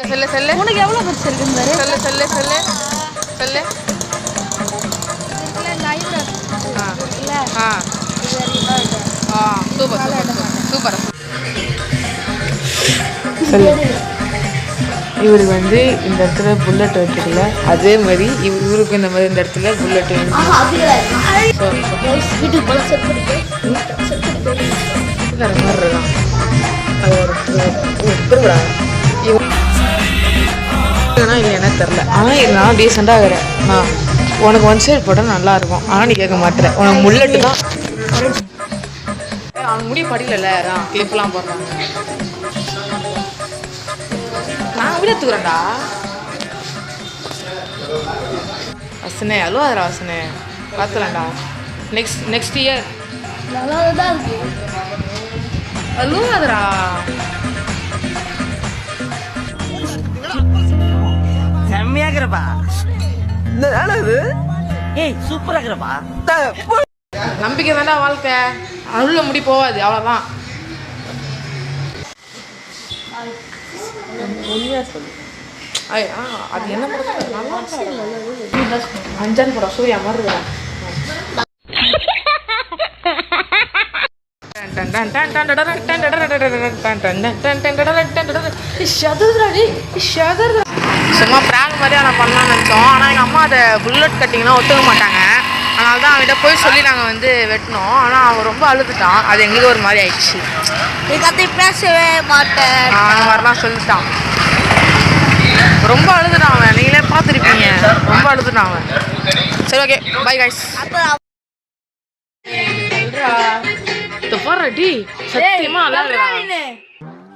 சொல்லு சொல்லு. உனக்கு எவ்வளோ பெருசு இருக்குன்னு பாரு. சொல்லு சொல்லு சொல்லு சொல்லு. Super super super. சொல்லு. இவருக்கு வந்து இந்த இடத்துல புல்லட் வைக்கல, அதே மாதிரி இவருக்கு இந்த மாதிரி இந்த இடத்துல புல்லட் வேற மாதிரி இருக்கான். அது ஒரு இல்லை என்ன தெரில. ஆனால் இதனால டீசெண்டாக இருக்கிறேன் நான். உனக்கு ஒன் சைடு போட்டால் நல்லாயிருக்கும், ஆனால் நீ கேட்க மாட்டேற. உனக்கு முல்லட்டு தான். அவனுக்கு முடி படிக்கல, அதான் கிளிப்லாம் போடுறாங்க. நான் விட தூரண்டா வசனே. அலோ அதில் வசனே பார்த்துலாம்டா. நெக்ஸ்ட் இயர் அலோ அதுரா. செம்மையாகிறப்பா. ஏய் சூப்பராகிறப்பா. நம்பிக்கை தாண்டா வாழ்க்கை. அருள முடி போகாது, அவ்வளோதான். அது என்ன அஞ்சான் படம் சூர்யா மாதிரி இருக்கா. சும்மா பிராங்க் மாதிரி நான் பண்ணலாம்னு நினச்சோம். ஆனால் எங்கள் அம்மா அதை புல்லட் கட்டிங்லாம் ஒத்துக்க மாட்டாங்க. அதனால தான் அவன்கிட்ட போய் சொல்லி நாங்கள் வந்து வெட்டினோம். ஆனால் அவன் ரொம்ப அழுதுட்டான். அது எங்களுக்கு ஒரு மாதிரி ஆயிடுச்சு. பேசவே மாட்டேன் அந்த மாதிரிலாம் சொல்லிட்டான். ரொம்ப அழுதுட்டான் அவன். நீங்களே பார்த்துருப்பீங்க, ரொம்ப அழுதுட்டான் அவன். சரி ஓகே பை கைஸ். போடுறடி சத்தியமா அழகா.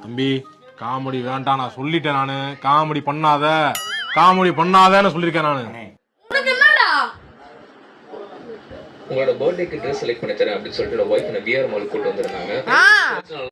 தம்பி காமெடி வேண்டாம், நான் சொல்லிட்டேன். நானு காமெடி பண்ணாதன்னு சொல்லியிருக்கேன் நானு. உங்களோட பர்த்டேக்கு ட்ரெஸ் செலக்ட் பண்ணி தரேன் அப்படின்னு சொல்லிட்டு ஒய்ஃப் விஆர் மால் கூட்டு வந்திருந்தாங்க.